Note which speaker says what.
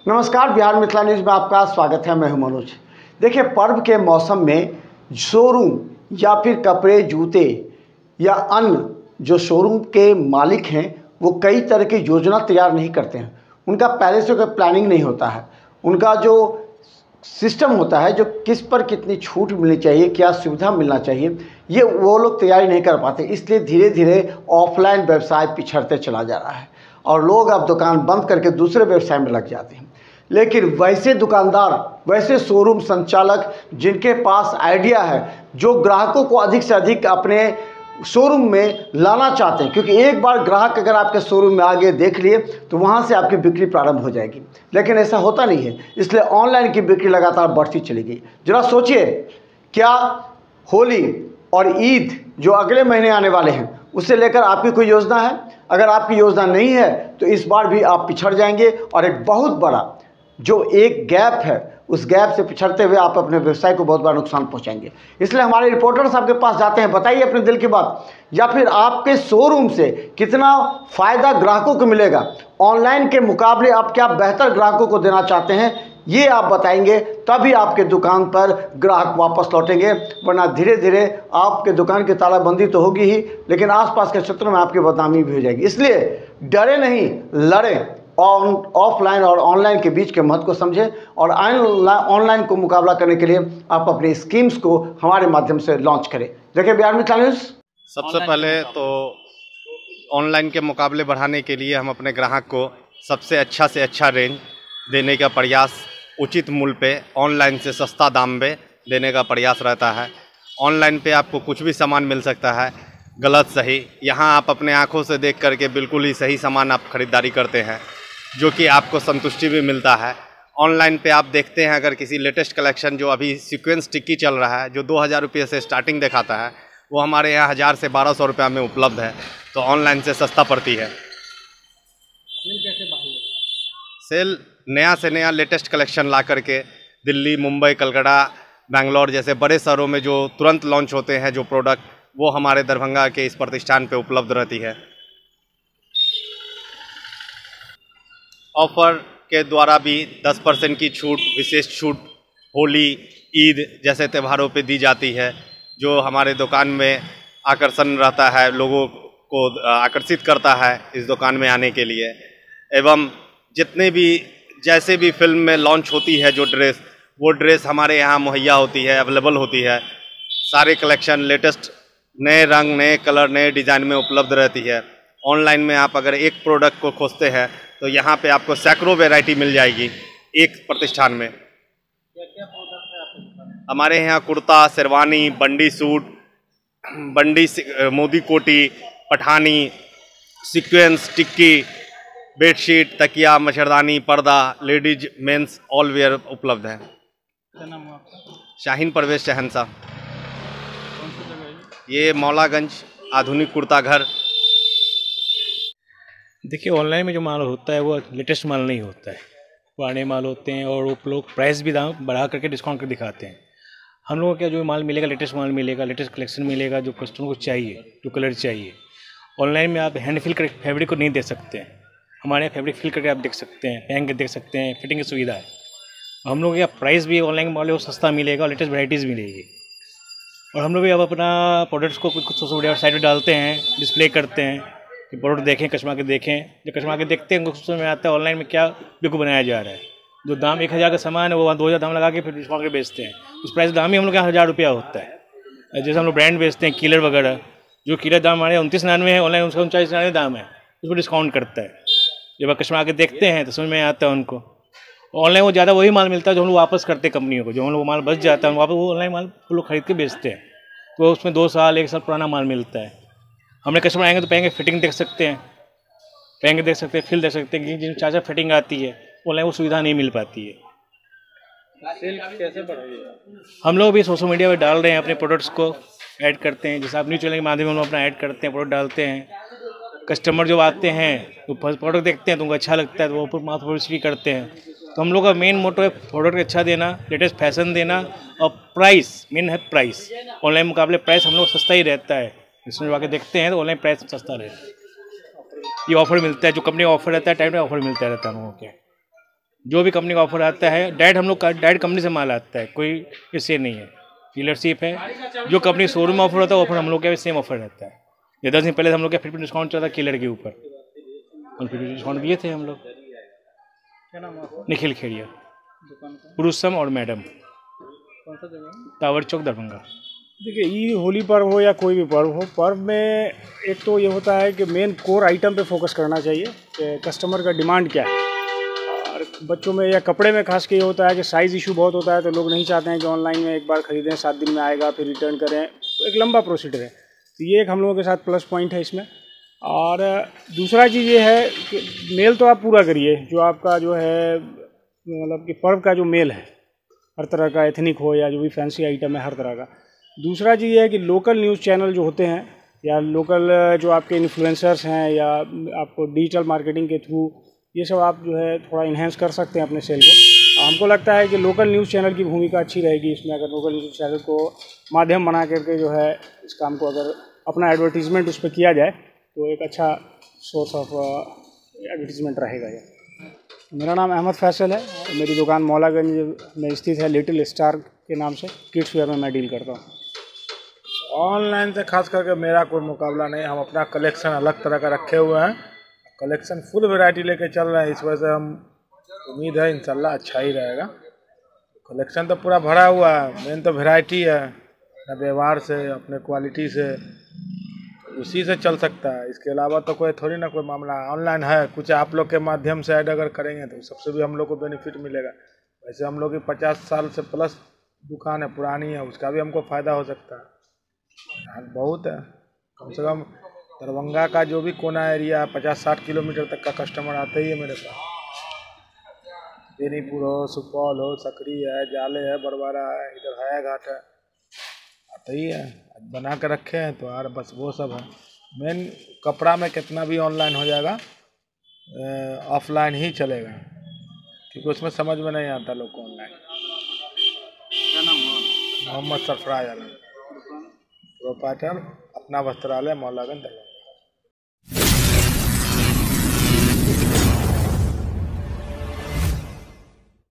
Speaker 1: नमस्कार, बिहार मिथिला न्यूज़ में आपका स्वागत है। मैं हूं मनोज। देखिए, पर्व के मौसम में शोरूम या फिर कपड़े, जूते या अन्य जो शोरूम के मालिक हैं वो कई तरह की योजना तैयार नहीं करते हैं। उनका पहले से कोई प्लानिंग नहीं होता है। उनका जो सिस्टम होता है, जो किस पर कितनी छूट मिलनी चाहिए, क्या सुविधा मिलना चाहिए, ये वो लोग तैयारी नहीं कर पाते। इसलिए धीरे धीरे ऑफलाइन व्यवसाय पिछड़ते चला जा रहा है और लोग अब दुकान बंद करके दूसरे व्यवसाय में लग जाते हैं। लेकिन वैसे दुकानदार, वैसे शोरूम संचालक जिनके पास आइडिया है, जो ग्राहकों को अधिक से अधिक अपने शोरूम में लाना चाहते हैं, क्योंकि एक बार ग्राहक अगर आपके शोरूम में आगे देख लिए तो वहाँ से आपकी बिक्री प्रारंभ हो जाएगी। लेकिन ऐसा होता नहीं है, इसलिए ऑनलाइन की बिक्री लगातार बढ़ती चली गई। जरा सोचिए, क्या होली और ईद जो अगले महीने आने वाले हैं उससे लेकर आपकी कोई योजना है? अगर आपकी योजना नहीं है तो इस बार भी आप पिछड़ जाएंगे और एक बहुत बड़ा जो एक गैप है, उस गैप से पिछड़ते हुए आप अपने व्यवसाय को बहुत बड़ा नुकसान पहुंचाएंगे। इसलिए हमारे रिपोर्टर्स आपके पास जाते हैं, बताइए अपने दिल की बात, या फिर आपके शोरूम से कितना फ़ायदा ग्राहकों को मिलेगा, ऑनलाइन के मुकाबले आप क्या बेहतर ग्राहकों को देना चाहते हैं, ये आप बताएंगे। तभी आपके दुकान पर ग्राहक वापस लौटेंगे, वरना धीरे धीरे आपके दुकान की तालाबंदी तो होगी ही, लेकिन आसपास के क्षेत्रों में आपकी बदनामी भी हो जाएगी। इसलिए डरे नहीं, लड़ें। ऑफलाइन और ऑनलाइन के बीच के महत्व को समझें और ऑनलाइन को मुकाबला करने के लिए आप अपनी स्कीम्स को हमारे माध्यम से लॉन्च करें। देखिए बिहार मिथिला न्यूज़।
Speaker 2: सबसे पहले तो ऑनलाइन के मुकाबले बढ़ाने के लिए हम अपने ग्राहक को सबसे अच्छा से अच्छा रेंज देने का प्रयास, उचित मूल्य पे ऑनलाइन से सस्ता दाम पे देने का प्रयास रहता है। ऑनलाइन पे आपको कुछ भी सामान मिल सकता है, गलत सही। यहाँ आप अपने आँखों से देख करके बिल्कुल ही सही सामान आप खरीदारी करते हैं, जो कि आपको संतुष्टि भी मिलता है। ऑनलाइन पे आप देखते हैं, अगर किसी लेटेस्ट कलेक्शन जो अभी सीक्वेंस टिक्की चल रहा है, जो 2000 रुपये से स्टार्टिंग दिखाता है, वो हमारे यहाँ 1000 से 1200 रुपये में उपलब्ध है, तो ऑनलाइन से सस्ता पड़ती है। सेल नया से नया लेटेस्ट कलेक्शन ला करके दिल्ली, मुंबई, कलकत्ता, बेंगलोर जैसे बड़े शहरों में जो तुरंत लॉन्च होते हैं जो प्रोडक्ट, वो हमारे दरभंगा के इस प्रतिष्ठान पे उपलब्ध रहती है। ऑफ़र के द्वारा भी 10% की छूट, विशेष छूट होली, ईद जैसे त्योहारों पे दी जाती है, जो हमारे दुकान में आकर्षण रहता है, लोगों को आकर्षित करता है इस दुकान में आने के लिए। एवं जितने भी जैसे भी फिल्म में लॉन्च होती है जो ड्रेस, वो ड्रेस हमारे यहाँ मुहैया होती है, अवेलेबल होती है। सारे कलेक्शन लेटेस्ट, नए रंग, नए कलर, नए डिज़ाइन में उपलब्ध रहती है। ऑनलाइन में आप अगर एक प्रोडक्ट को खोजते हैं तो यहाँ पे आपको सैकड़ों वैरायटी मिल जाएगी एक प्रतिष्ठान में। हमारे यहाँ कुर्ता, शेरवानी, बंडी सूट, बंडी मोदी कोटी, पठानी, सीक्वेंस टिक्की, बेडशीट, तकिया, मच्छरदानी, पर्दा, लेडीज, मेंस ऑल वेयर उपलब्ध है।
Speaker 3: क्या नाम है आपका?
Speaker 2: शाहीन परवेज शहनशाह।
Speaker 3: कौन सी जगह है
Speaker 2: ये मौलागंज आधुनिक कुर्ता घर।
Speaker 3: देखिए, ऑनलाइन में जो माल होता है वो लेटेस्ट माल नहीं होता है, पुराने माल होते हैं और वो लोग प्राइस भी दाम बढ़ा करके डिस्काउंट कर दिखाते हैं। हम लोगों को क्या जो माल मिलेगा, लेटेस्ट माल मिलेगा, लेटेस्ट कलेक्शन मिलेगा, जो कस्टमर को चाहिए, जो कलर चाहिए। ऑनलाइन में आप हैंड फिल कर फैब्रिक को नहीं दे सकते हैं। हमारे यहाँ फैब्रिक फिल करके आप देख सकते हैं, पहन के देख सकते हैं, फिटिंग की सुविधा है। हम लोग या प्राइस भी ऑनलाइन माल वो सस्ता मिलेगा और लेटेस्ट वैराइटीज़ मिलेगी। और हम लोग भी अब अपना प्रोडक्ट्स को कुछ सोशल मीडिया साइट पर डालते हैं, डिस्प्ले करते हैं कि प्रोडक्ट देखें, कस्टमर के देखें। जब कस्टमर के देखते हैं उनको समझ में आता है ऑनलाइन में क्या बिल्कुल बनाया जा रहा है। जो दाम 1000 का सामान है वो वहाँ 2000 दाम लगा के फिर डिस्काउंट के बेचते हैं। उस प्राइस दाम ही हम लोग यहाँ 1000 रुपया होता है। जैसे हम लोग ब्रांड बेचते हैं, कीलर वगैरह, जो कीलर दाम हमारे 2999 है, ऑनलाइन उसका 3999 दाम है, उसमें डिस्काउंट करता है। जब कस्टमर आके देखते हैं तो समझ में आता है उनको। ऑनलाइन वो ज़्यादा वही माल मिलता है जो हम लोग वापस करते हैं कंपनियों को। जो हम लोग माल बच जाता है वापस वो ऑनलाइन माल वो लोग खरीद के बेचते हैं, तो उसमें 2 साल 1 साल पुराना माल मिलता है। हमने कस्टमर आएंगे तो पहन के फिटिंग देख सकते हैं, पहन के देख सकते हैं, फील देख सकते हैं कि जिन चाचा फिटिंग आती है, ऑनलाइन वो सुविधा नहीं मिल पाती है।
Speaker 4: सेल कैसे बढ़ाइए?
Speaker 3: हम लोग भी सोशल मीडिया पर डाल रहे हैं, अपने प्रोडक्ट्स को ऐड करते हैं। जैसे आप न्यूज़ चैनल के माध्यम से हम लोग अपना ऐड करते हैं, प्रोडक्ट डालते हैं। कस्टमर जो आते हैं तो प्रोडक्ट देखते हैं तो उनको अच्छा लगता है तो वो माउथ पब्लिसिटी करते हैं। तो हम लोग का मेन मोटो है प्रोडक्ट अच्छा देना, लेटेस्ट फैशन देना और प्राइस, मेन है प्राइस। ऑनलाइन मुकाबले प्राइस हम लोग सस्ता ही रहता है। इसमें आके देखते हैं तो ऑनलाइन प्राइस सस्ता रहता है। ये ऑफर मिलता है, जो कंपनी ऑफर रहता है टाइम पे ऑफर मिलता रहता है हम लोगों के। जो भी कंपनी का ऑफर आता है डायरेक्ट हम लोग का डायरेक्ट कंपनी से माल आता है, कोई इससे नहीं है, डीलरशिप है। जो कंपनी शोरूम में ऑफर होता है ऑफर हम लोग का भी सेम ऑफर रहता है। ये 10 दिन पहले हम लोग का 50% डिस्काउंट चला था किलर के ऊपर, 50% डिस्काउंट दिए थे हम लोग।
Speaker 4: क्या नाम है आपका?
Speaker 3: निखिल खेड़िया,
Speaker 4: दुकान का
Speaker 3: पुरुषम और मैडम,
Speaker 4: कौन सा जगह है?
Speaker 3: टावर चौक, दरभंगा।
Speaker 5: देखिए, ईद होली पर्व हो या कोई भी पर्व हो, पर्व में एक तो ये होता है कि मेन कोर आइटम पे फोकस करना चाहिए कि कस्टमर का डिमांड क्या है। और बच्चों में या कपड़े में खास के ये होता है कि साइज़ इशू बहुत होता है, तो लोग नहीं चाहते हैं कि ऑनलाइन में एक बार ख़रीदें 7 दिन में आएगा फिर रिटर्न करें, एक लंबा प्रोसीजर है। तो ये एक हम लोगों के साथ प्लस पॉइंट है इसमें। और दूसरा चीज़ ये है कि मेल तो आप पूरा करिए, जो आपका जो है मतलब कि पर्व का जो मेल है, हर तरह का एथनिक हो या जो भी फैंसी आइटम है हर तरह का। दूसरा चीज़ ये है कि लोकल न्यूज़ चैनल जो होते हैं या लोकल जो आपके इन्फ्लुएंसर्स हैं या आपको डिजिटल मार्केटिंग के थ्रू ये सब आप जो है थोड़ा इन्हेंस कर सकते हैं अपने सेल को। हमको लगता है कि लोकल न्यूज़ चैनल की भूमिका अच्छी रहेगी इसमें। अगर लोकल न्यूज़ चैनल को माध्यम बना करके जो है इस काम को अगर अपना एडवर्टीज़मेंट उस पर किया जाए तो एक अच्छा सोर्स ऑफ एडवर्टीज़मेंट रहेगा ये। मेरा नाम अहमद फैसल है, मेरी दुकान मौलागंज में स्थित है, लिटिल स्टार के नाम से। किड्स वेयर में मैं डील करता हूँ।
Speaker 6: ऑनलाइन से खास करके मेरा कोई मुकाबला नहीं। हम अपना कलेक्शन अलग तरह का रखे हुए हैं, कलेक्शन फुल वैरायटी लेके चल रहे हैं। इस वजह से हम उम्मीद है इंशाल्लाह अच्छा ही रहेगा। कलेक्शन तो पूरा भरा हुआ है, मेन तो वैरायटी है ना, व्यवहार से अपने क्वालिटी से उसी से चल सकता है। इसके अलावा तो कोई थोड़ी ना कोई मामला ऑनलाइन है। कुछ आप लोग के माध्यम से ऐड अगर करेंगे तो सबसे भी हम लोग को बेनिफिट मिलेगा। वैसे हम लोग की 50 साल से प्लस दुकान है, पुरानी है, उसका भी हमको फ़ायदा हो सकता है। बहुत है, कम से कम दरभंगा का जो भी कोना एरिया 50-60 किलोमीटर तक का कस्टमर आते ही है मेरे पास। बेनीपुर हो, सुपौल हो, सकरी है, जाले है, बरवारा है, इधर हाया घाट है, आते ही है। बना के रखे हैं तो यार बस वो सब है। मेन कपड़ा में कितना भी ऑनलाइन हो जाएगा, ऑफलाइन ही चलेगा, क्योंकि उसमें समझ में नहीं आता लोग को ऑनलाइन।
Speaker 4: क्या नाम है?
Speaker 6: मोहम्मद सरफराज आलम, प्रोपाइटर, अपना वस्त्रालय, मौलागंज।